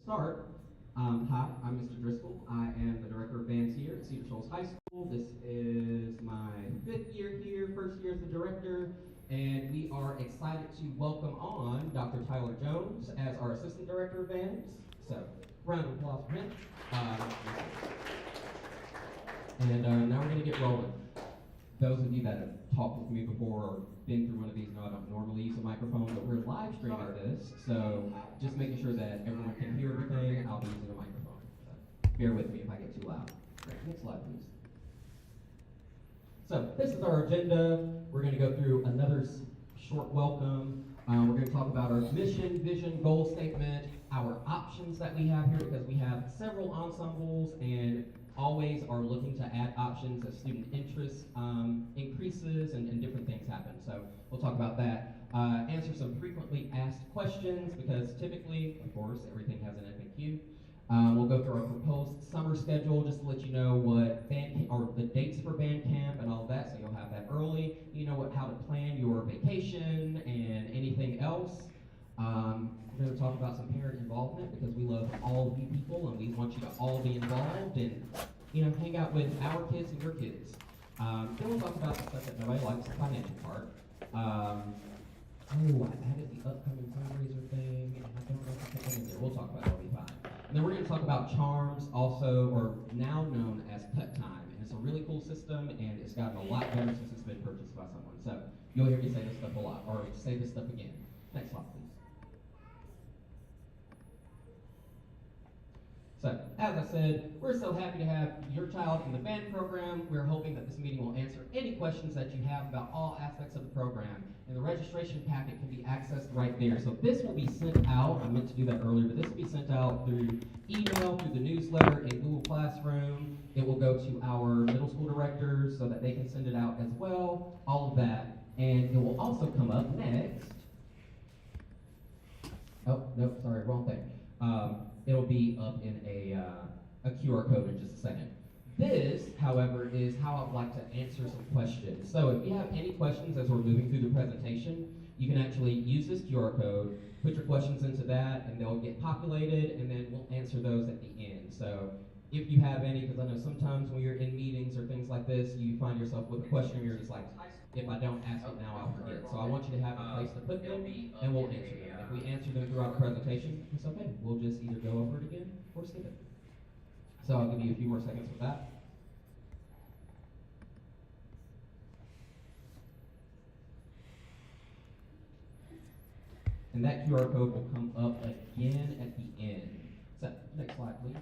start, hi, I'm Mr. Driscoll. I am the director of bands here at Cedar Shoals High School. This is my fifth year here, first year as the director, and we are excited to welcome on Dr. Tyler Jones as our assistant director of bands. So, round of applause for him. Uh, and now we're going to get rolling. Those of you that have talked with me before or been through one of these know I don't normally use a microphone, but we're live streaming this, so just making sure that everyone can hear everything, I'll be using a microphone. So bear with me if I get too loud. Great. Next slide, please. So this is our agenda. We're going to go through another short welcome. We're going to talk about our mission, vision, goal statement, our options that we have here because we have several ensembles and always are looking to add options as student interest increases and different things happen. So we'll talk about that. Answer some frequently asked questions because typically, of course, everything has an FAQ. We'll go through our proposed summer schedule just to let you know what or the dates for band camp and all of that, so you'll have that early. You know how to plan your vacation and anything else. We're going to talk about some parent involvement because we love all of you people and we want you to all be involved and hang out with our kids and your kids. Then we'll talk about the stuff that nobody likes, the financial part. I added the upcoming fundraiser thing, and I don't know if I put that in there. We'll talk about it, it'll be fine. And then we're going to talk about Charms, also, or now known as Cut Time. And it's a really cool system, and it's gotten a lot better since it's been purchased by someone. So you'll hear me say this stuff a lot, or say this stuff again. Next slide, please. So, as I said, we're so happy to have your child in the band program. We're hoping that this meeting will answer any questions that you have about all aspects of the program. And the registration packet can be accessed right there. So this will be sent out, I meant to do that earlier, but this will be sent out through email, through the newsletter, in Google Classroom. It will go to our middle school directors so that they can send it out as well, all of that. And it will also come up next. Oh, no, sorry, wrong thing. It'll be up in a QR code in just a second. This, however, is how I'd like to answer some questions. So if you have any questions as we're moving through the presentation, you can actually use this QR code, put your questions into that, and they'll get populated, and then we'll answer those at the end. So if you have any, because I know sometimes when you're in meetings or things like this, you find yourself with a question, you're just like, if I don't ask it now, I'll forget. So I want you to have a place to put them, and we'll answer them. If we answer them throughout the presentation, it's okay. We'll just either go over it again or skip it. So I'll give you a few more seconds for that. And that QR code will come up again at the end. So, next slide, please.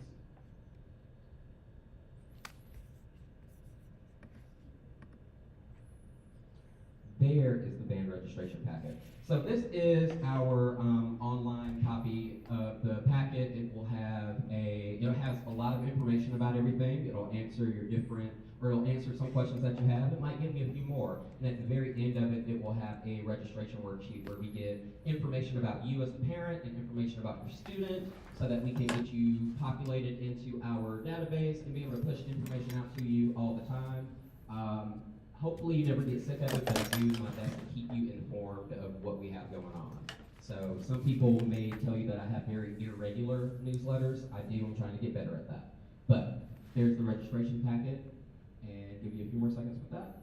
There is the band registration packet. So this is our online copy of the packet. It will have it has a lot of information about everything. It'll answer your it'll answer some questions that you have. It might give you a few more. And at the very end of it, it will have a registration worksheet where we get information about you as a parent and information about your student so that we can get you populated into our database and be able to push information out to you all the time. Hopefully you never get sick of it, but I do my best to keep you informed of what we have going on. So some people may tell you that I have very irregular newsletters. I do, I'm trying to get better at that. But there's the registration packet, and give you a few more seconds with that.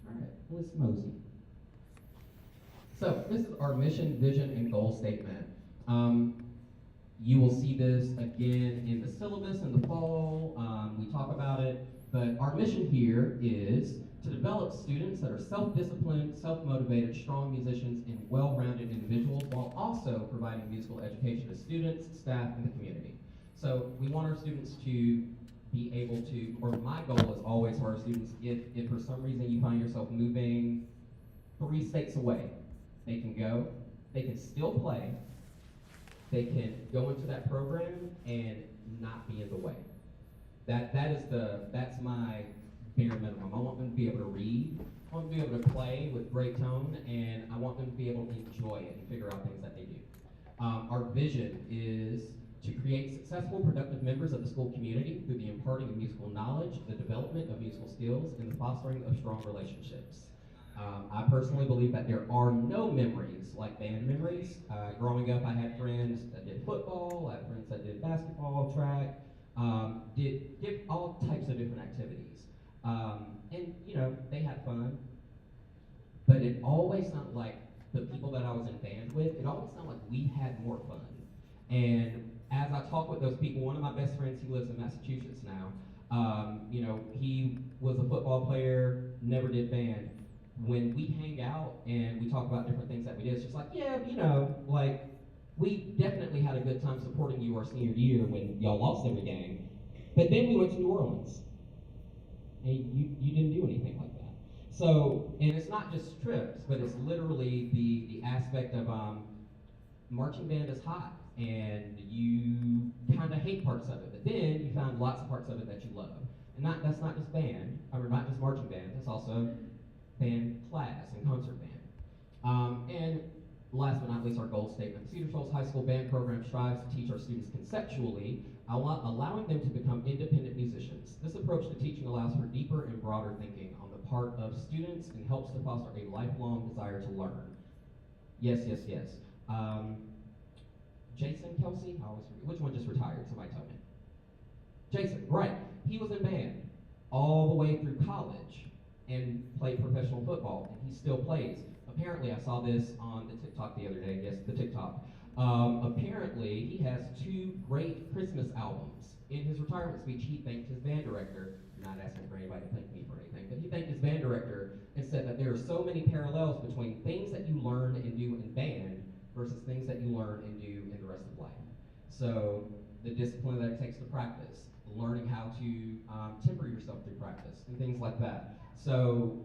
All right, let's mosey. So this is our mission, vision, and goal statement. You will see this again in the syllabus in the fall. We talk about it, but our mission here is to develop students that are self-disciplined, self-motivated, strong musicians, and well-rounded individuals while also providing musical education to students, staff, and the community. So we want our students to be able to, or my goal is always for our students, if for some reason you find yourself moving 3 states away, they can go, they can still play, they can go into that program and not be in the way. That's my bare minimum. I want them to be able to read, I want them to be able to play with great tone, and I want them to be able to enjoy it and figure out things that they do. Our vision is to create successful, productive members of the school community through the imparting of musical knowledge, the development of musical skills, and the fostering of strong relationships. I personally believe that there are no memories like band memories. Growing up, I had friends that did football, I had friends that did basketball, track, did all types of different activities. And, you know, they had fun, but it always sounded like the people that I was in band with, it always sounded like we had more fun. And as I talk with those people, one of my best friends, he lives in Massachusetts now. You know, he was a football player, never did band. When we hang out and we talk about different things that we did, it's just like, yeah, you know, like we definitely had a good time supporting you our senior year when y'all lost every game. But then we went to New Orleans, and you didn't do anything like that. So, and it's not just trips, but it's literally the aspect of marching band is hot, and you kind of hate parts of it, but then you found lots of parts of it that you love. And that's not just band, or not just marching band, that's also band class and concert band. And last but not least, our goal statement. Cedar Falls High School Band Program strives to teach our students conceptually, allowing them to become independent musicians. This approach to teaching allows for deeper and broader thinking on the part of students and helps to foster a lifelong desire to learn. Yes, yes, yes. Um, Jason Kelsey, I always forget, which one just retired? Somebody tell me. Jason, right. He was in band all the way through college and played professional football, and he still plays. Apparently, I saw this on the TikTok the other day. Yes, the TikTok. Apparently, he has 2 great Christmas albums. In his retirement speech, he thanked his band director. I'm not asking for anybody to thank me for anything, but he thanked his band director and said that there are so many parallels between things that you learn and do in band versus things that you learn and do in the rest of life. So the discipline that it takes to practice, learning how to temper yourself through practice, and things like that. So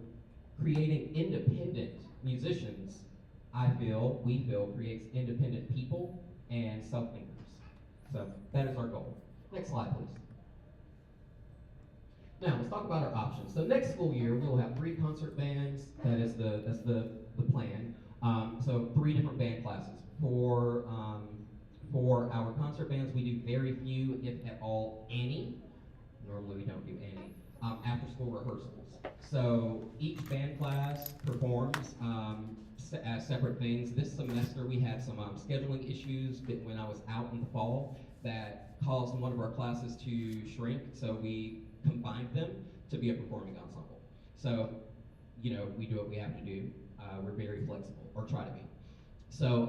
creating independent musicians, we feel, creates independent people and self-thinkers. So that is our goal. Next slide, please. Now let's talk about our options. So next school year we will have 3 concert bands. That's the plan. So 3 different band classes. For our concert bands, we do very few, if at all, any. Normally we don't do any. After school rehearsals. So each band class performs as separate things. This semester we had some scheduling issues when I was out in the fall that caused one of our classes to shrink. So we combined them to be a performing ensemble. So, you know, we do what we have to do. We're very flexible, or try to be. So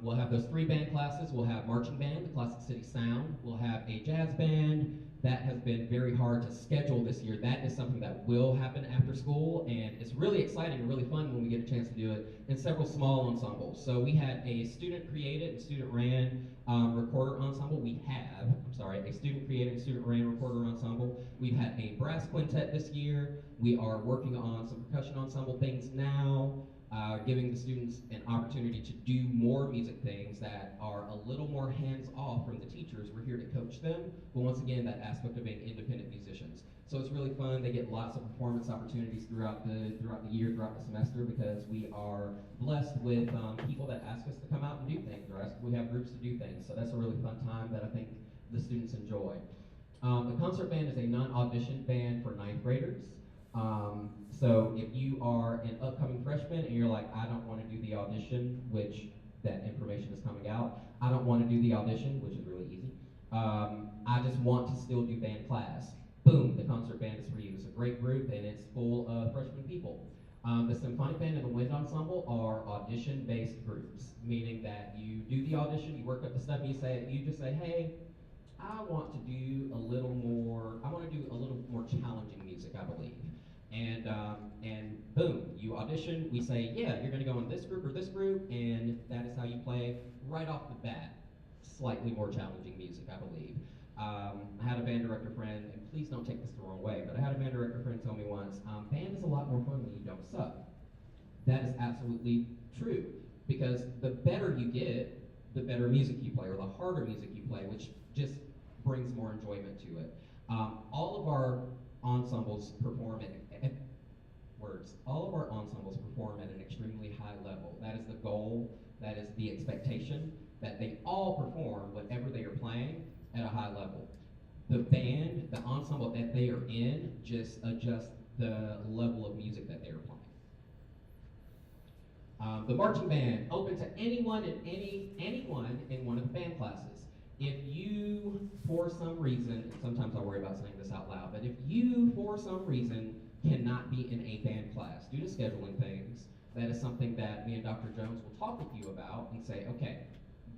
we'll have those 3 band classes. We'll have marching band, the Classic City Sound. We'll have a jazz band. That has been very hard to schedule this year. That is something that will happen after school, and it's really exciting and really fun when we get a chance to do it in several small ensembles. So we had a student-created and student-ran recorder ensemble. A student-created and student-ran recorder ensemble. We've had a brass quintet this year. We are working on some percussion ensemble things now. Giving the students an opportunity to do more music things that are a little more hands-off from the teachers. We're here to coach them, but once again, that aspect of being independent musicians. So it's really fun. They get lots of performance opportunities throughout the year, throughout the semester, because we are blessed with people that ask us to come out and do things, or we have groups to do things. So that's a really fun time that I think the students enjoy. The concert band is a non-audition band for 9th graders. So if you are an upcoming freshman and you're like, I don't want to do the audition, which that information is coming out, I don't want to do the audition, which is really easy. I just want to still do band class. Boom, the concert band is for you. It's a great group and it's full of freshman people. The symphonic band and the wind ensemble are audition-based groups, meaning that you do the audition, you work up the stuff, and you just say, hey, I want to do a little more challenging music, I believe. And boom, you audition, we say, yeah, you're gonna go in this group or this group, and that is how you play right off the bat. Slightly more challenging music, I believe. I had a band director friend, and please don't take this the wrong way, but I had a band director friend tell me once, band is a lot more fun when you don't suck. That is absolutely true, because the better you get, the better music you play, or the harder music you play, which just brings more enjoyment to it. All of our ensembles perform at an extremely high level. That is the goal, that is the expectation, that they all perform whatever they are playing at a high level. The band, the ensemble that they are in, just adjust the level of music that they are playing. The marching band, open to anyone anyone in one of the band classes. If you, for some reason, and sometimes I worry about saying this out loud, but if you, for some reason, cannot be in a band class due to scheduling things, that is something that me and Dr. Jones will talk with you about and say, okay,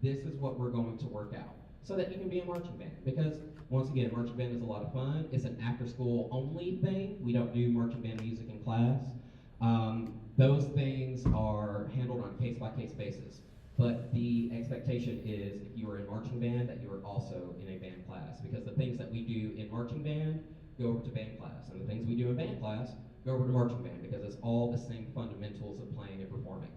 this is what we're going to work out so that you can be a marching band. Because, once again, marching band is a lot of fun. It's an after-school only thing. We don't do marching band music in class. Those things are handled on a case-by-case basis. But the expectation is if you are in marching band that you are also in a band class, because the things that we do in marching band go over to band class, and the things we do in band class go over to marching band, because it's all the same fundamentals of playing and performing.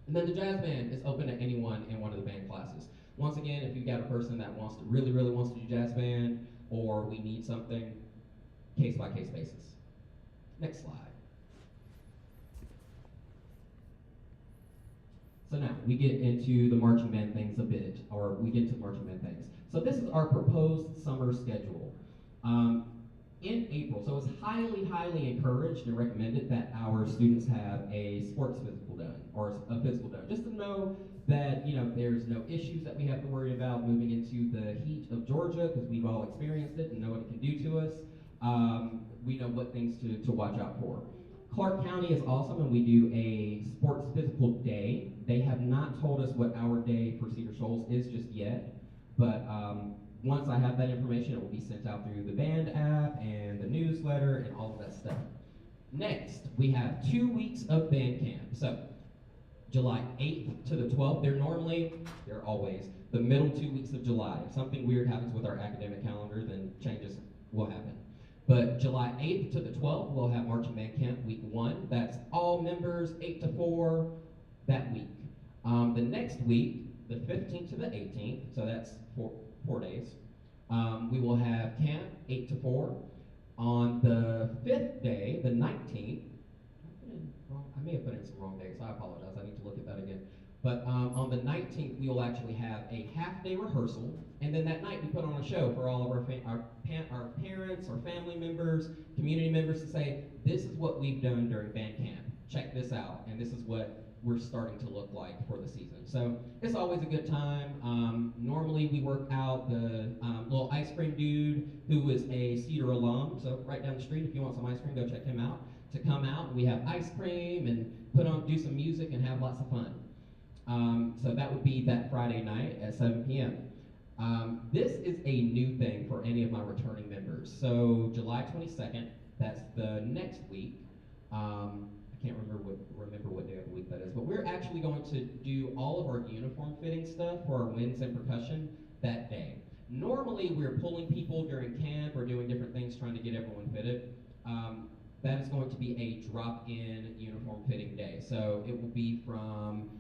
And then the jazz band is open to anyone in one of the band classes. Once again, if you've got a person that really wants to do jazz band, or we need something, case-by-case basis. Next slide. So now, we get into the marching band things a bit, or we get into the marching band things. So this is our proposed summer schedule. In April, so it's highly encouraged and recommended that our students have a sports physical done, or a physical done, just to know that, there's no issues that we have to worry about moving into the heat of Georgia, because we've all experienced it and know what it can do to us. We know what things to watch out for. Clark County is awesome, and we do a sports physical day. They have not told us what our day for Cedar Shoals is just yet, but once I have that information, it will be sent out through the band app and the newsletter and all of that stuff. Next, we have 2 weeks of band camp. So, July 8th to the 12th, they're always the middle 2 weeks of July. If something weird happens with our academic calendar, then changes will happen. But July 8th to the 12th, we'll have marching band camp week 1. That's all members, 8 to 4, that week. The next week, the 15th to the 18th, so that's 4 days, we will have camp 8 to 4. On the 5th day, the 19th, I may have put in some wrong days, so I apologize, I need to look at that again. But on the 19th, we will actually have a half-day rehearsal, and then that night we put on a show for all of our parents, our family members, community members to say, this is what we've done during band camp. Check this out, and this is what we're starting to look like for the season. So it's always a good time. Normally we work out the little ice cream dude who is a Cedar alum, so right down the street, if you want some ice cream, go check him out, to come out, and we have ice cream and do some music and have lots of fun. So that would be that Friday night at 7 p.m. This is a new thing for any of my returning members. So July 22nd, that's the next week. I can't remember what day of the week that is, but we're actually going to do all of our uniform fitting stuff for our winds and percussion that day. Normally, we're pulling people during camp or doing different things trying to get everyone fitted. That is going to be a drop-in uniform fitting day. So it will be from,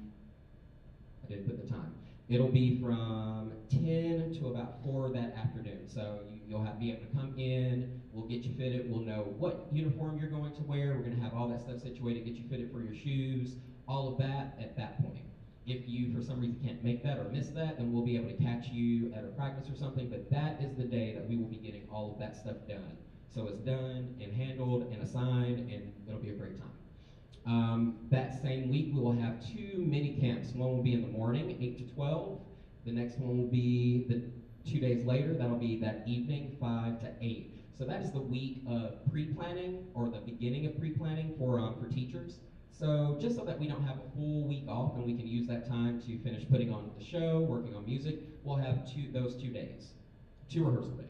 I didn't put the time. It'll be from 10 to about 4 that afternoon. So you'll be able to come in, we'll get you fitted, we'll know what uniform you're going to wear, we're gonna have all that stuff situated, get you fitted for your shoes, all of that at that point. If you, for some reason, can't make that or miss that, then we'll be able to catch you at a practice or something, but that is the day that we will be getting all of that stuff done. So it's done and handled and assigned, and it'll be a great time. That same week, we will have 2 mini camps. One will be in the morning, 8 to 12. The next one will be 2 days later. That'll be that evening, 5 to 8. So that is the week of pre-planning, or the beginning of pre-planning for teachers. So just so that we don't have a full week off and we can use that time to finish putting on the show, working on music, we'll have those 2 days, 2 rehearsal days.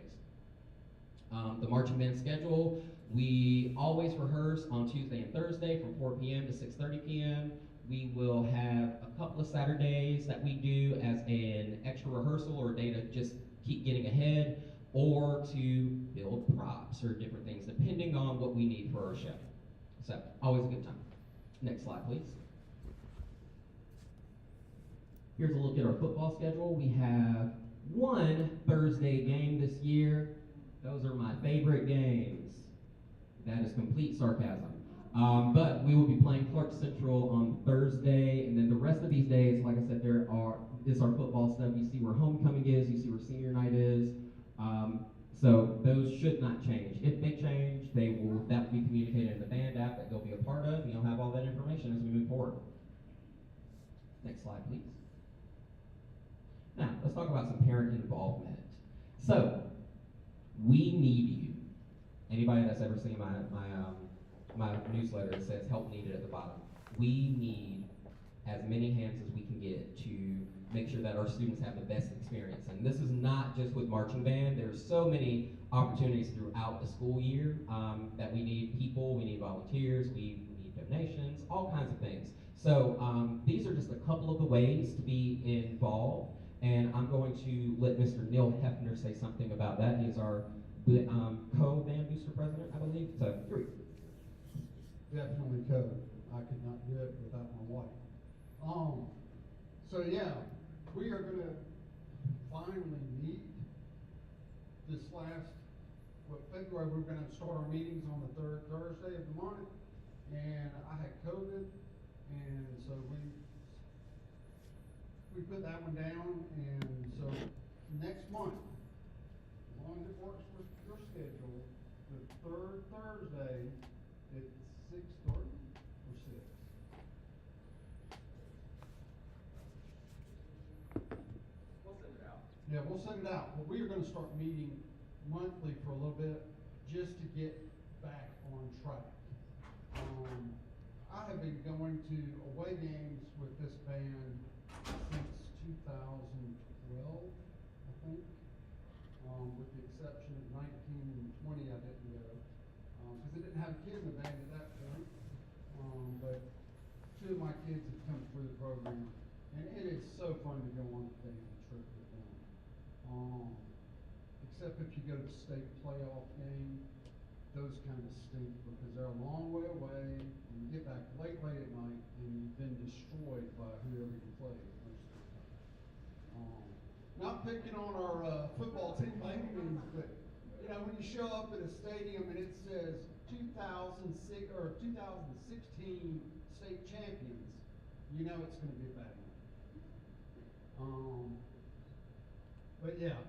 The marching band schedule, we always rehearse on Tuesday and Thursday from 4 p.m. to 6:30 p.m. We will have a couple of Saturdays that we do as an extra rehearsal or a day to just keep getting ahead, or to build props or different things depending on what we need for our show. So, always a good time. Next slide, please. Here's a look at our football schedule. We have 1 Thursday game this year. Those are my favorite games. That is complete sarcasm. But we will be playing Clark Central on Thursday, and then the rest of these days, like I said, is our football stuff. You see where homecoming is, you see where senior night is. So those should not change. If they change, that will be communicated in the band app that they'll be a part of, and you'll have all that information as we move forward. Next slide, please. Now, let's talk about some parent involvement. So, we need you. Anybody that's ever seen my newsletter, it says help needed at the bottom. We need as many hands as we can get to make sure that our students have the best experience. And this is not just with marching band. There's so many opportunities throughout the school year that we need people, we need volunteers, we need donations, all kinds of things. So these are just a couple of the ways to be involved. And I'm going to let Mr. Neil Hefner say something about that. He is our co-band booster president, I believe. So here we go. Definitely co. I could not do it without my wife. So yeah, we are going to finally meet this last, February. We're going to start our meetings on the third Thursday of the month, and I had COVID, and so we put that one down, and so next month, as long as it works with your schedule, the third Thursday, it's 6:30 or 6. We'll send it out. Yeah, we'll send it out. But we are going to start meeting monthly for a little bit just to get back on track. I have been going to away games with this band since 2012, I think. With the exception of 19 and 20, I didn't go because I didn't have a kid in the band at that point. But two of my kids have come through the program, and it is so fun to go on a family trip with them. Except if you go to the state playoff game, those kind of stink because they're a long way away, and you get back late at night, and you've been destroyed by whoever you play most of the time. Not picking on our football team by any means, but you know when you show up at a stadium and it says 2006 or 2016 state champions, you know it's going to be a bad one. But yeah,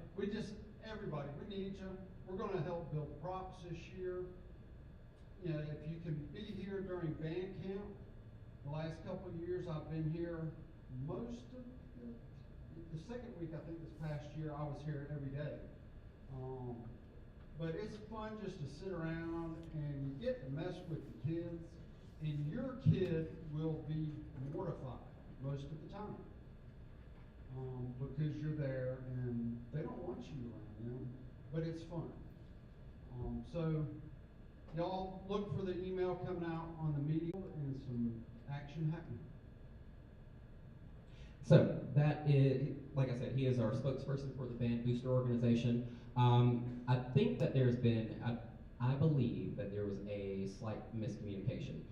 everybody, we need you. We're going to help build props this year. You know, if you can be here during band camp, the last couple of years I've been here most of the second week, I think this past year, I was here every day. But it's fun just to sit around and you get to mess with the kids, and your kid will be mortified most of the time. Because you're there and they don't want you around them, but it's fun. So y'all look for the email coming out on the meeting and some action happening. So that is, like I said, he is our spokesperson for the Band Booster organization. I think that there's been, I believe that there was a slight miscommunication.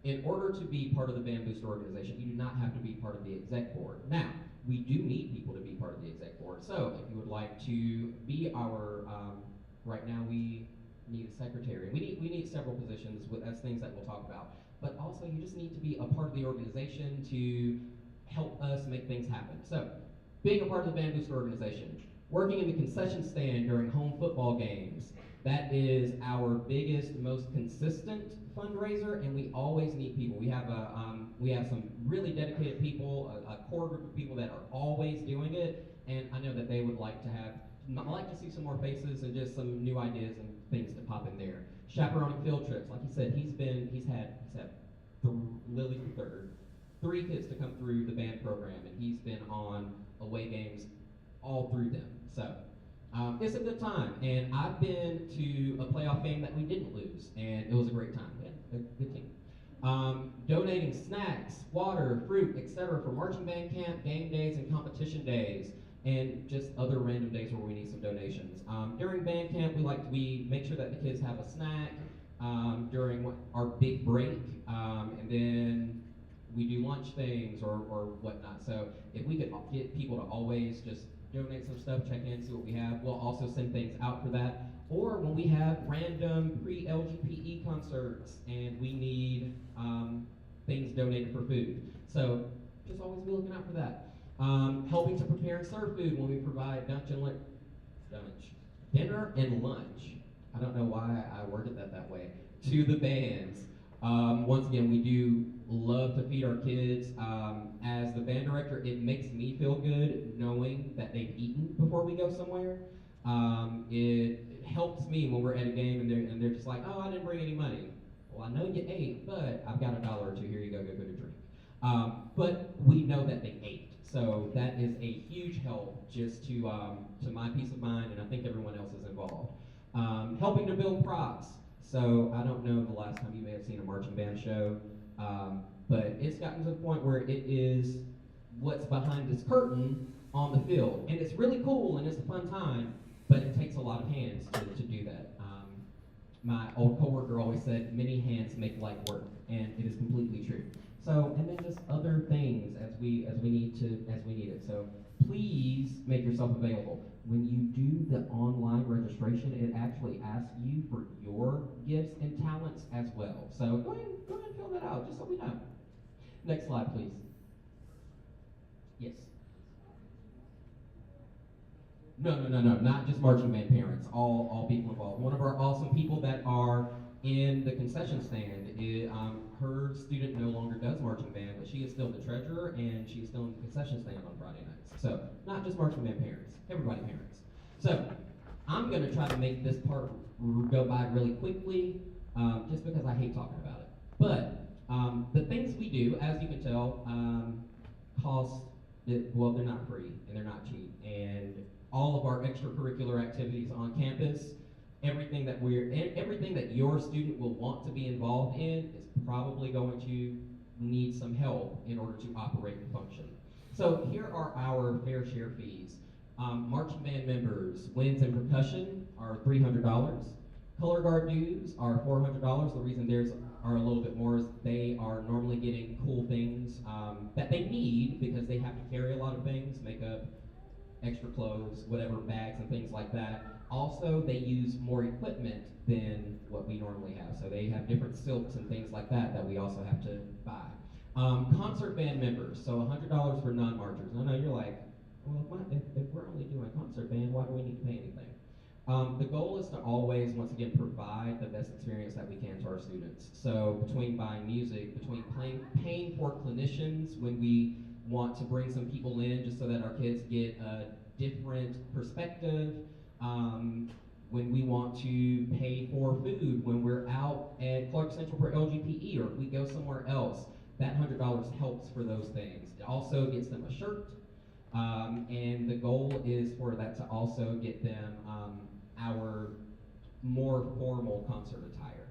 In order to be part of the Band Booster organization, you do not have to be part of the exec board. Now, we do need people to be part of the exec board. So if you would like to be our, right now we need a secretary. We need several positions, that's things that we'll talk about. But also you just need to be a part of the organization to help us make things happen. So, being a part of the Band Booster organization, working in the concession stand during home football games, that is our biggest, most consistent fundraiser, and we always need people. We have some really dedicated people, a core group of people that are always doing it, and I know that they would like to see some more faces and just some new ideas and things to pop in there. Chaperoning field trips, like he said, he's had Lily the third. 3 kids to come through the band program, and he's been on away games all through them. So it's a good time, and I've been to a playoff game that we didn't lose, and it was a great time. Yeah, a good team. Donating snacks, water, fruit, etc. for marching band camp, game days, and competition days, and just other random days where we need some donations. During band camp, we make sure that the kids have a snack during our big break, and then we do lunch things or whatnot. So if we could get people to always just donate some stuff, check in, see what we have. We'll also send things out for that. Or when we have random pre-LGPE concerts and we need things donated for food. So just always be looking out for that. Helping to prepare and serve food when we provide dinner and lunch. I don't know why I worded that way. To the bands. Once again, we do love to feed our kids. As the band director, it makes me feel good knowing that they've eaten before we go somewhere. It helps me when we're at a game and they're just like, oh, I didn't bring any money. Well, I know you ate, but I've got $1 or two. Here you go, go get a drink. But we know that they ate, so that is a huge help just to my peace of mind, and I think everyone else is involved. Helping to build props. So I don't know the last time you may have seen a marching band show, but it's gotten to the point where it is what's behind this curtain on the field, and it's really cool and it's a fun time, but it takes a lot of hands to do that. My old coworker always said, "Many hands make light work," and it is completely true. So, and then just other things as we need it. So, please make yourself available. When you do the online registration, it actually asks you for your gifts and talents as well. So go ahead and fill that out, just so we know. Next slide, please. Yes. No, not just marching band parents, all people involved. One of our awesome people that are in the concession stand, her student no longer does marching band, but she is still the treasurer and she is still in the concession stand on Friday nights. So, not just marching band parents, everybody parents. So, I'm going to try to make this part go by really quickly, just because I hate talking about it. But, the things we do, as you can tell, cost, well, they're not free and they're not cheap. And all of our extracurricular activities on campus, everything that your student will want to be involved in is probably going to need some help in order to operate and function. So here are our fair share fees. Marching band members, winds and percussion are $300. Color guard dues are $400. The reason theirs are a little bit more is they are normally getting cool things that they need because they have to carry a lot of things, makeup, extra clothes, whatever, bags and things like that. Also, they use more equipment than what we normally have. So they have different silks and things like that that we also have to buy. Concert band members, so $100 for non-marchers. I know you're like, well, if we're only doing concert band, why do we need to pay anything? The goal is to always, once again, provide the best experience that we can to our students. So between buying music, between paying for clinicians when we want to bring some people in just so that our kids get a different perspective, when we want to pay for food, when we're out at Clark Central for LGPE, or if we go somewhere else, that $100 helps for those things. It also gets them a shirt, and the goal is for that to also get them our more formal concert attire.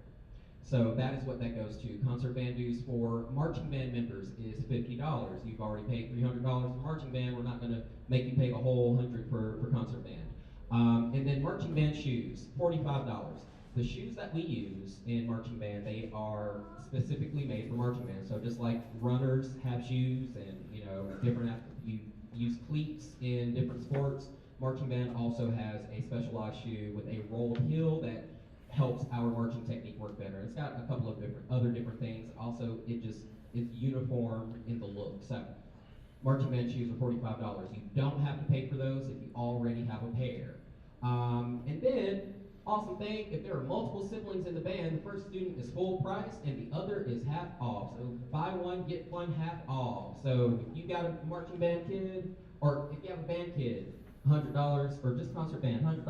So that is what that goes to. Concert band dues for marching band members is $50. You've already paid $300 for marching band. We're not going to make you pay the whole $100 for concert band. And then marching band shoes, $45. The shoes that we use in marching band, they are specifically made for marching band. So just like runners have shoes and different, you use cleats in different sports, marching band also has a specialized shoe with a rolled heel that helps our marching technique work better. It's got a couple of other different things. Also, it just is uniform in the look. So, marching band shoes are $45. You don't have to pay for those if you already have a pair. And then, awesome thing, if there are multiple siblings in the band, the first student is full price and the other is half off. So buy one, get one half off. So if you got a marching band kid, or if you have a band kid, $100, or just concert band, $100,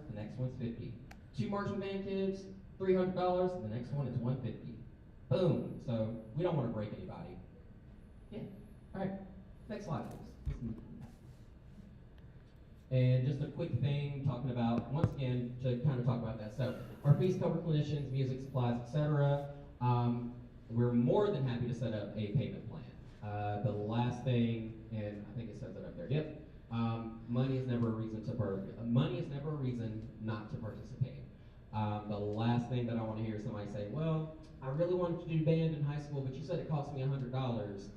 the next one's $50. Two marching band kids, $300, the next one is $150. Boom. So we don't want to break anybody. Yeah. All right. Next slide, please. And just a quick thing, talking about, once again, to kind of talk about that. So our fees cover clinicians, music, supplies, etc. We're more than happy to set up a payment plan. The last thing, and I think it says it up there. Yep. Money is never a reason not to participate. The last thing that I want to hear is somebody say, well, I really wanted to do band in high school, but you said it cost me $100,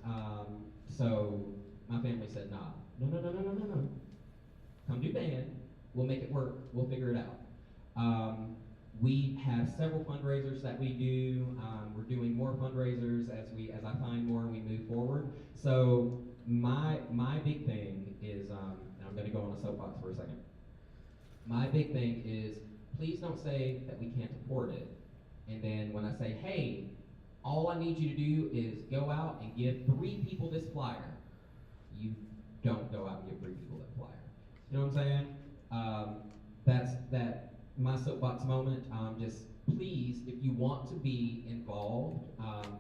so my family said, nah. No. Come do band, we'll make it work, we'll figure it out. We have several fundraisers that we do. We're doing more fundraisers as I find more and we move forward. So my big thing is, and I'm going to go on a soapbox for a second. My big thing is, please don't say that we can't afford it. And then when I say, hey, All I need you to do is go out and give 3 people this flyer. You don't go out and give 3 people that flyer. You know what I'm saying? That's my soapbox moment. Just please, if you want to be involved,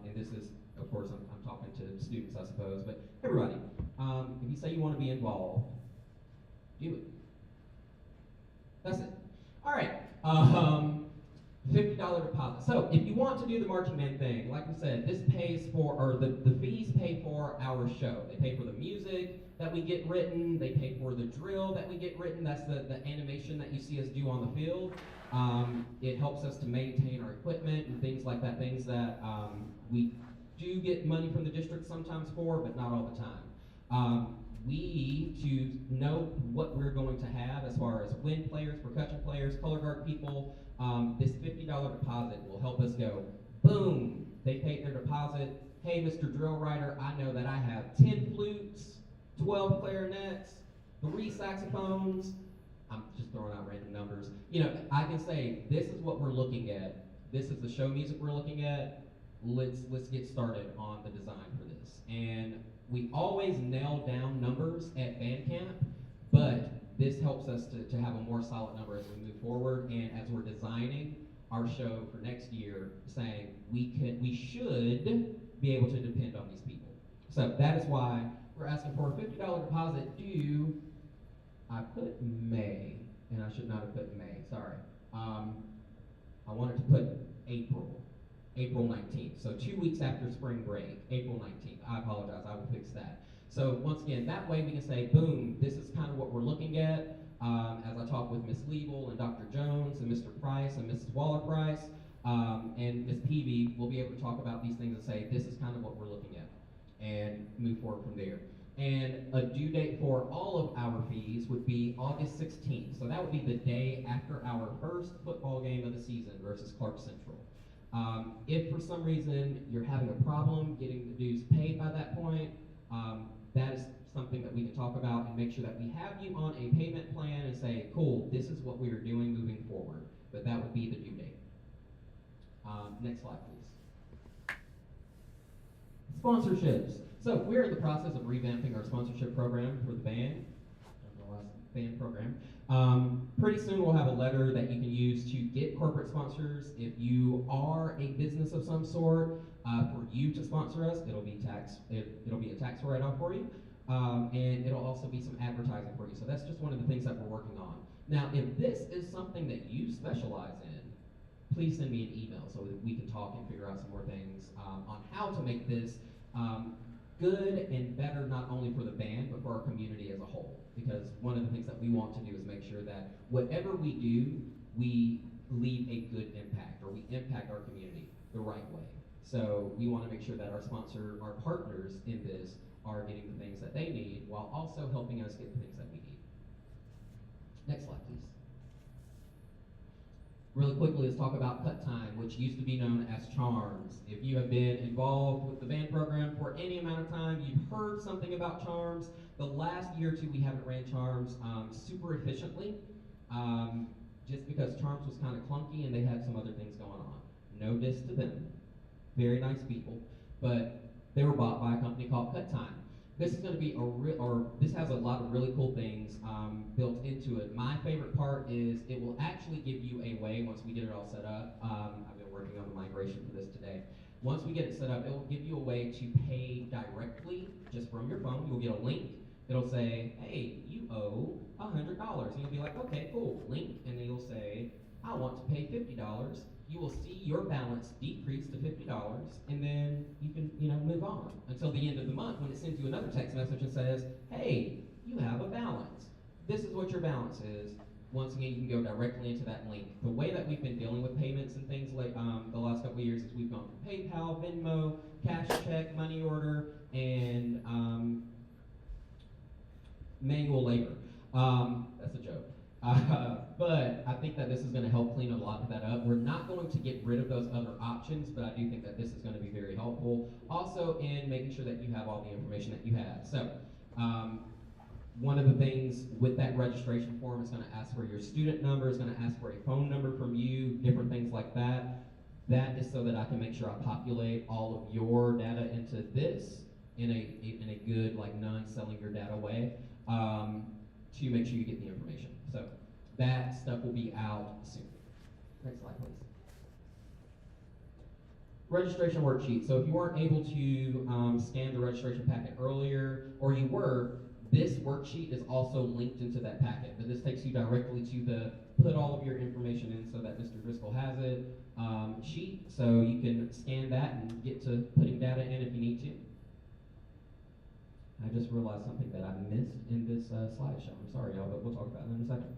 and this is, of course, I'm talking to students, I suppose, but everybody, if you say you want to be involved, do it. That's it. All right. $50 deposit. So if you want to do the marching band thing, like we said, this pays for, or the fees pay for our show. They pay for the music that we get written. They pay for the drill that we get written. That's the animation that you see us do on the field. It helps us to maintain our equipment and things like that, things that we do get money from the district sometimes for, but not all the time. We to know what we're going to have as far as wind players, percussion players, color guard people. This $50 deposit will help us go, boom, they paid their deposit. Hey, Mr. Drill Writer, I know that I have 10 flutes, 12 clarinets, 3 saxophones. I'm just throwing out random numbers. You know, I can say, this is what we're looking at. This is the show music we're looking at. Let's get started on the design for this. And we always nail down numbers at band camp, but this helps us to have a more solid number as we move forward and as we're designing our show for next year, saying we should be able to depend on these people. So that is why we're asking for a $50 deposit due, I put May, and I should not have put May, sorry. I wanted to put April 19th. So 2 weeks after spring break, April 19th. I apologize, I will fix that. So once again, that way we can say, boom, this is kind of what we're looking at. As I talk with Ms. Liebel and Dr. Jones and Mr. Price and Mrs. Waller-Price and Ms. Peavy, we'll be able to talk about these things and say, this is kind of what we're looking at, and move forward from there. And a due date for all of our fees would be August 16th. So that would be the day after our first football game of the season versus Clark Central. If for some reason you're having a problem getting the dues paid by that point, that is something that we can talk about and make sure that we have you on a payment plan and say, cool, this is what we are doing moving forward. But that would be the due date. Next slide, please. Sponsorships. So we're in the process of revamping our sponsorship program for the band, the last band program. Pretty soon we'll have a letter that you can use to get corporate sponsors. If you are a business of some sort, for you to sponsor us, it'll be a tax write-off for you, and it'll also be some advertising for you. So that's just one of the things that we're working on. Now, if this is something that you specialize in, please send me an email so that we can talk and figure out some more things on how to make this good and better, not only for the band, but for our community as a whole. Because one of the things that we want to do is make sure that whatever we do, we leave a good impact, or we impact our community the right way. So we want to make sure that our partners in this are getting the things that they need, while also helping us get the things that we need. Next slide, please. Really quickly, let's talk about Cut Time, which used to be known as Charms. If you have been involved with the band program for any amount of time, you've heard something about Charms. The last year or two, we haven't ran Charms super efficiently, just because Charms was kind of clunky and they had some other things going on. No diss to them. Very nice people, but they were bought by a company called Cut Time. This is going to be this has a lot of really cool things built into it. My favorite part is it will actually give you a way, once we get it all set up, I've been working on the migration for this today. Once we get it set up, it will give you a way to pay directly just from your phone. You'll get a link. It'll say, hey, you owe $100. And you'll be like, okay, cool, link. And then you'll say, I want to pay $50. You will see your balance decrease to $50, and then you can, move on until the end of the month when it sends you another text message and says, hey, you have a balance. This is what your balance is. Once again, you can go directly into that link. The way that we've been dealing with payments and things like the last couple of years is we've gone from PayPal, Venmo, cash check, money order, and manual labor. That's a joke. But I think that this is going to help clean a lot of that up. We're not going to get rid of those other options, but I do think that this is going to be very helpful. Also in making sure that you have all the information that you have. So one of the things with that registration form is going to ask for your student number, is going to ask for a phone number from you, different things like that. That is so that I can make sure I populate all of your data into this in a good, like, non-selling your data way, to make sure you get the information. So that stuff will be out soon. Next slide, please. Registration worksheet. So if you weren't able to scan the registration packet earlier, or you were, this worksheet is also linked into that packet. But this takes you directly to the put all of your information in so that Mr. Driscoll has it sheet. So you can scan that and get to putting data in if you need to. I just realized something that I missed in this slideshow. I'm sorry, y'all, but we'll talk about it in a second.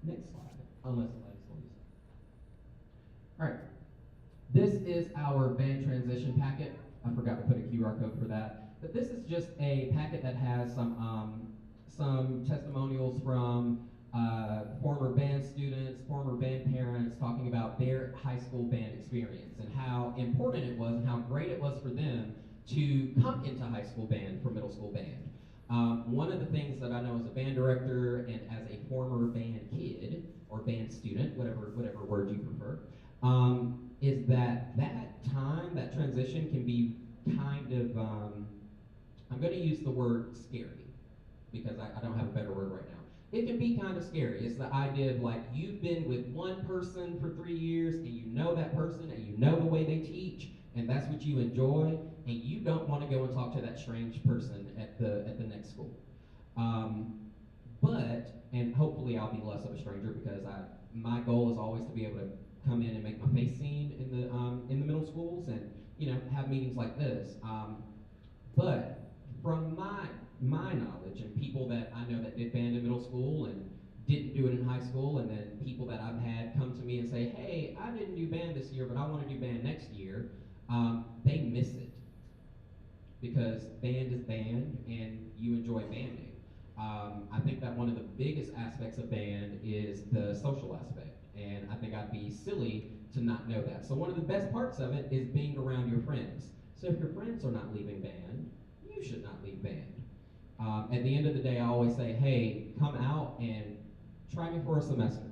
Next slide, unless the lights leaves. All right, this is our band transition packet. I forgot to put a QR code for that, but this is just a packet that has some testimonials from former band students, former band parents, talking about their high school band experience and how important it was and how great it was for them to come into high school band for middle school band. One of the things that I know as a band director and as a former band kid or band student, whatever word you prefer, is that time, that transition can be kind of, I'm going to use the word scary because I don't have a better word right now. It can be kind of scary. It's the idea of, like, you've been with one person for 3 years and you know that person and you know the way they teach and that's what you enjoy, and you don't want to go and talk to that strange person at the next school. And hopefully I'll be less of a stranger because my goal is always to be able to come in and make my face seen in the middle schools and, you know, have meetings like this. But from my knowledge and people that I know that did band in middle school and didn't do it in high school, and then people that I've had come to me and say, hey, I didn't do band this year, but I want to do band next year, they miss it. Because band is band and you enjoy banding. I think that one of the biggest aspects of band is the social aspect, and I think I'd be silly to not know that. So one of the best parts of it is being around your friends. So if your friends are not leaving band, you should not leave band. At the end of the day, I always say, hey, come out and try me for a semester.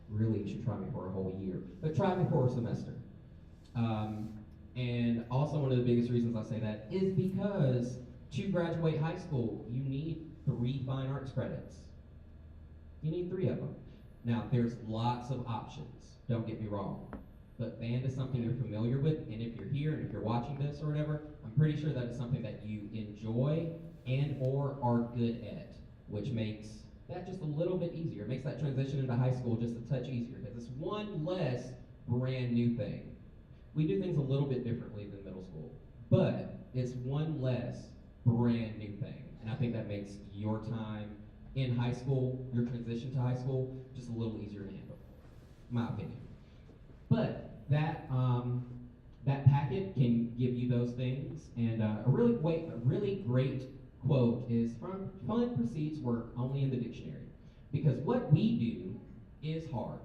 Really, you should try me for a whole year, but try me for a semester. And also one of the biggest reasons I say that is because to graduate high school, you need 3 fine arts credits. You need 3 of them. Now, there's lots of options, don't get me wrong, but band is something you're familiar with, and if you're here and if you're watching this or whatever, I'm pretty sure that it's something that you enjoy and or are good at, which makes that just a little bit easier. It makes that transition into high school just a touch easier because it's one less brand new thing. We do things a little bit differently than middle school, but it's one less brand new thing. And I think that makes your time in high school, your transition to high school, just a little easier to handle, in my opinion. But that packet can give you those things, and a really great quote is from fun precedes work only in the dictionary, because what we do is hard.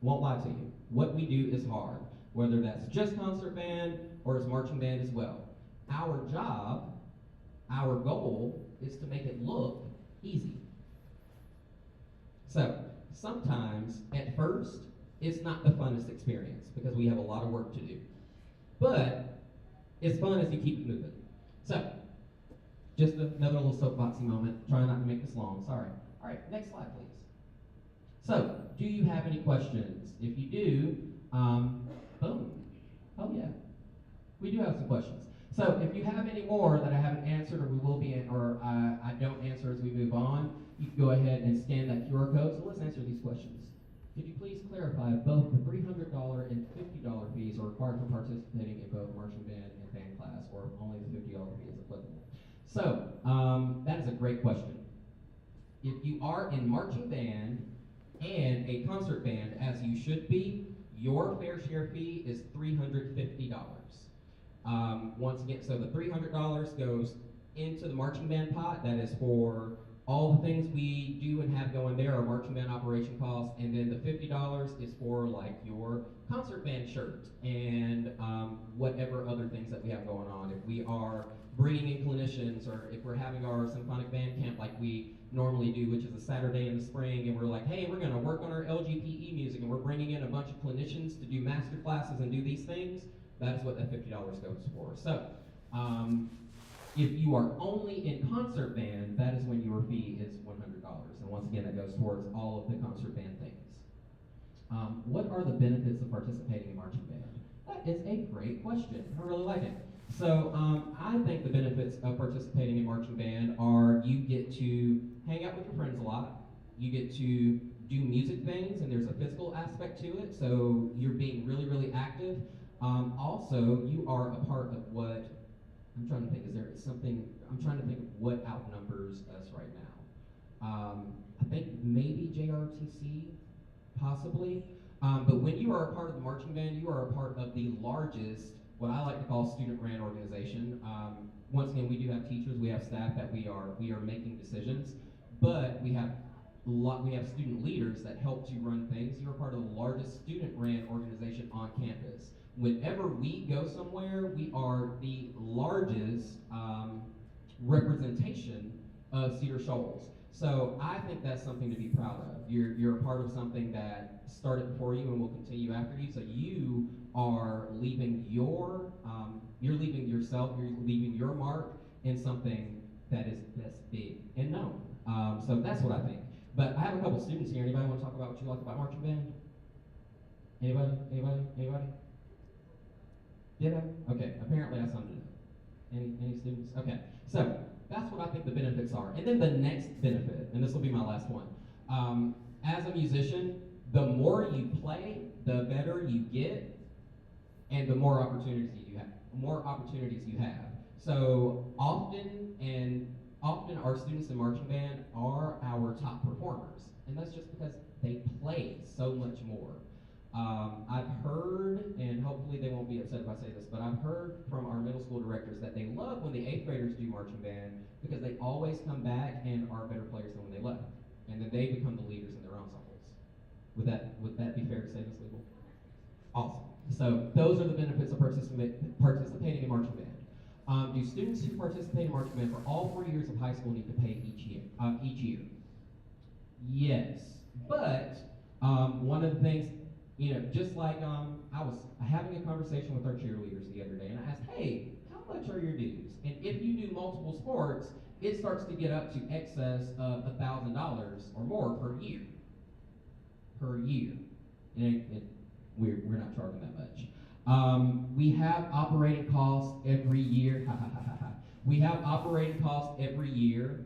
Won't lie to you. What we do is hard, whether that's just concert band or it's marching band as well. Our job, our goal, is to make it look easy. So, sometimes, at first, it's not the funnest experience because we have a lot of work to do. But it's fun as you keep it moving. So, just another little soapboxy moment. Try not to make this long, sorry. All right, next slide, please. So, do you have any questions? If you do, boom. Oh yeah, we do have some questions. So, if you have any more that I haven't answered, or we will be, or I don't answer as we move on, you can go ahead and scan that QR code. So let's answer these questions. Could you please clarify both the $300 and $50 fees are required for participating in both marching band and band class, or if only the $50 fee is applicable? So, that is a great question. If you are in marching band and a concert band, as you should be, your fair share fee is $350. Once again, so the $300 goes into the marching band pot. That is for all the things we do and have going there are marching band operation costs, and then the $50 is for like your concert band shirt and whatever other things that we have going on. If we are bringing in clinicians, or if we're having our symphonic band camp like we normally do, which is a Saturday in the spring, and we're like, hey, we're going to work on our LGPE music, and we're bringing in a bunch of clinicians to do master classes and do these things, that is what that $50 goes for. So, if you are only in concert band, that is when your fee is $100. And once again, that goes towards all of the concert band things. What are the benefits of participating in marching band? That is a great question. I really like it. So I think the benefits of participating in marching band are you get to hang out with your friends a lot. You get to do music things, and there's a physical aspect to it. So you're being really, really active. Also, you are a part of what, I'm trying to think, is there something, I'm trying to think of what outnumbers us right now. I think maybe JRTC, possibly. But when you are a part of the marching band, you are a part of the largest, what I like to call student-ran organization. Once again, we do have teachers, we have staff that we are making decisions, but we have student leaders that help to run things. You're part of the largest student-ran organization on campus. Whenever we go somewhere, we are the largest representation of Cedar Shoals. So I think that's something to be proud of. You're a part of something that started before you and will continue after you. So you are leaving you're leaving yourself, you're leaving your mark in something that's big and known. So that's what I think. But I have a couple students here. Anybody want to talk about what you like about marching band? Anybody? Anybody? Anybody? Ditto? Okay, apparently I summed it up. Any students? Okay, so that's what I think the benefits are. And then the next benefit, and this will be my last one. As a musician, the more you play, the better you get, and the more opportunities you have. So often our students in marching band are our top performers, and that's just because they play so much more. I've heard, and hopefully they won't be upset if I say this, but I've heard from our middle school directors that they love when the 8th graders do marching band because they always come back and are better players than when they left. And then they become the leaders in their ensembles. Would that be fair to say, Ms. Legal? Awesome. So those are the benefits of participating in marching band. Do students who participate in marching band for all 4 years of high school need to pay each year? Yes, but one of the things, just like I was having a conversation with our cheerleaders the other day, and I asked, hey, how much are your dues? And if you do multiple sports, it starts to get up to excess of $1,000 or more per year. And we're not charging that much. We have operating costs every year. We have operating costs every year.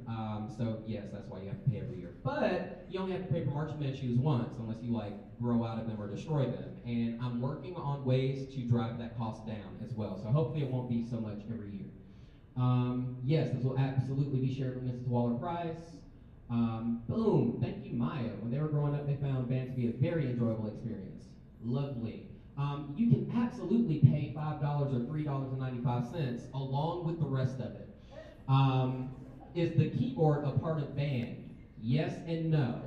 So yes, that's why you have to pay every year. But you only have to pay for marching band shoes once, unless you grow out of them or destroy them. And I'm working on ways to drive that cost down as well. So hopefully it won't be so much every year. Yes, this will absolutely be shared with Mrs. Waller-Price. Boom, thank you, Maya. When they were growing up, they found band to be a very enjoyable experience. Lovely. You can absolutely pay $5 or $3.95 along with the rest of it. Is the keyboard a part of band? Yes and no.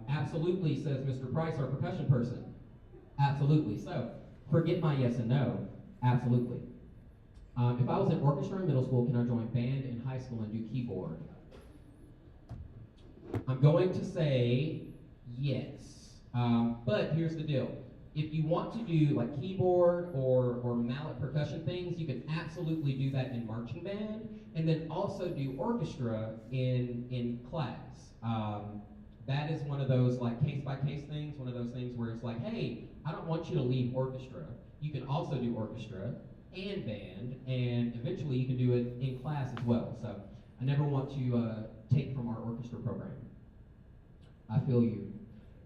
Absolutely, says Mr. Price, our percussion person. Absolutely. So, forget my yes and no. Absolutely. If I was in orchestra in middle school, can I join band in high school and do keyboard? I'm going to say yes. But here's the deal. If you want to do keyboard or mallet percussion things, you can absolutely do that in marching band, and then also do orchestra in class. That is one of those case-by-case things, one of those things where it's like, hey, I don't want you to leave orchestra. You can also do orchestra and band, and eventually you can do it in class as well. So I never want to take from our orchestra program. I feel you.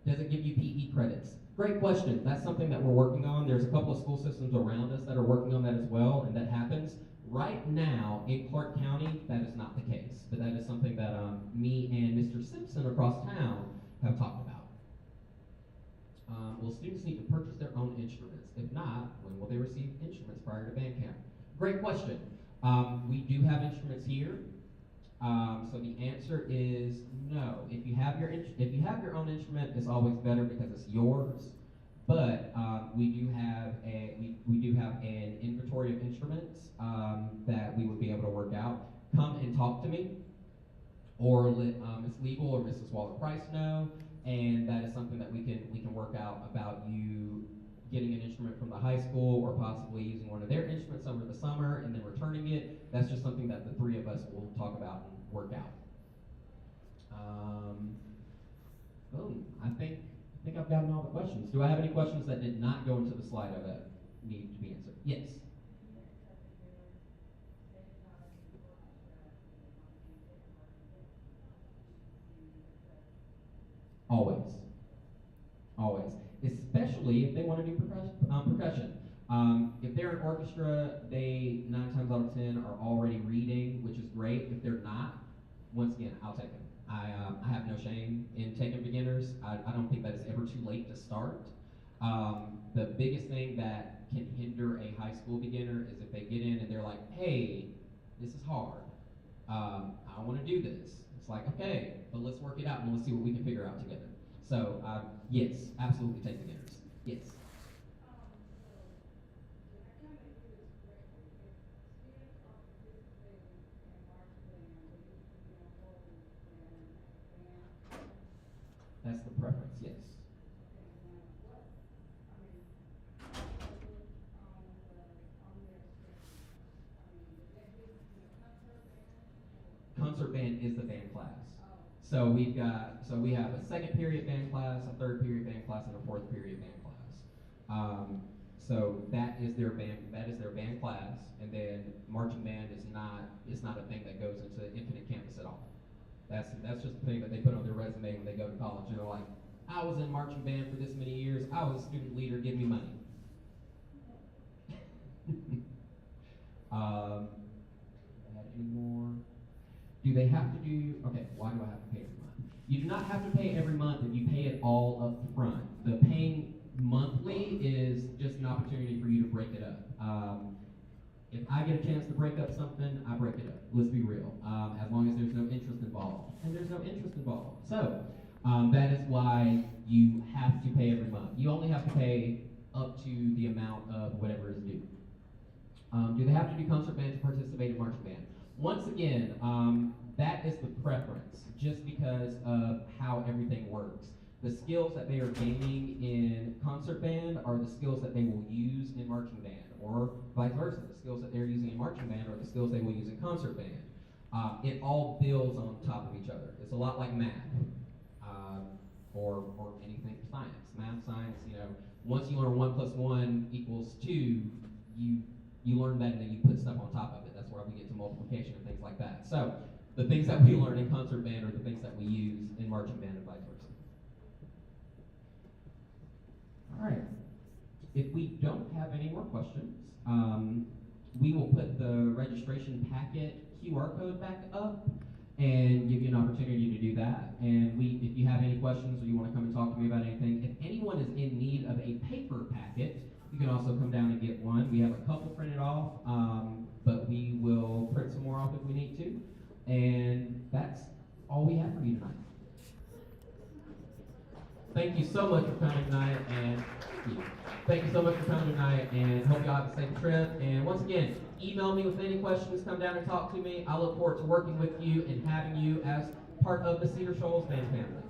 Does it give you PE credits? Great question. That's something that we're working on. There's a couple of school systems around us that are working on that as well, and that happens. Right now, in Clark County, that is not the case, but that is something that me and Mr. Simpson across town have talked about. Will students need to purchase their own instruments? If not, when will they receive instruments prior to band camp? Great question. We do have instruments here. So the answer is no. If you have your own instrument, it's always better because it's yours. But we do have an inventory of instruments that we would be able to work out. Come and talk to me, or let Ms. Legal or Mrs. Waller-Price know, and that is something that we can work out about you getting an instrument from the high school, or possibly using one of their instruments over the summer and then returning it. That's just something that the three of us will talk about and work out. Boom. I think I've gotten all the questions. Do I have any questions that did not go into the Slido that need to be answered? Yes. Always. Always. Especially if they want to do percussion. If they're an orchestra, they 9 times out of 10 are already reading, which is great. If they're not, once again, I'll take them. I have no shame in taking beginners. I don't think that it's ever too late to start. The biggest thing that can hinder a high school beginner is if they get in and they're like, hey, this is hard. I want to do this. It's like, okay, but let's work it out and let's see what we can figure out together. So, yes, absolutely take beginners. Yes. That's the preference, yes. Concert band is the band class. So we have a second period band class, a third period band class, and a fourth period band class. So that is their band class, and then marching band is not a thing that goes into Infinite Campus at all. That's just the thing that they put on their resume when they go to college. And they're like, I was in marching band for this many years. I was a student leader. Give me money. Add any more? Do they have to do? Okay. Why do I have to pay every month? You do not have to pay every month if you pay it all up front. The paying monthly is just an opportunity for you to break it up. If I get a chance to break up something, I break it up. Let's be real. As long as there's no interest involved. And there's no interest involved. So, that is why you have to pay every month. You only have to pay up to the amount of whatever is due. Do they have to do concert band to participate in marching band? Once again, that is the preference, just because of how everything works. The skills that they are gaining in concert band are the skills that they will use in marching band, or vice versa. The skills that they're using in marching band are the skills they will use in concert band. It all builds on top of each other. It's a lot like math, or anything science. Math, science, once you learn 1 + 1 = 2, you learn that and then you put stuff on top of it. That's where we get to multiplication and things like that. So the things that we learn in concert band are the things that we use in marching band and vice versa. All right. If we don't have any more questions, we will put the registration packet QR code back up and give you an opportunity to do that. And if you have any questions or you want to come and talk to me about anything, if anyone is in need of a paper packet, you can also come down and get one. We have a couple printed off, but we will print some more off if we need to. And that's all we have for you tonight. Thank you so much for coming tonight, and hope y'all have a safe trip. And once again, email me with any questions, come down and talk to me. I look forward to working with you and having you as part of the Cedar Shoals band family.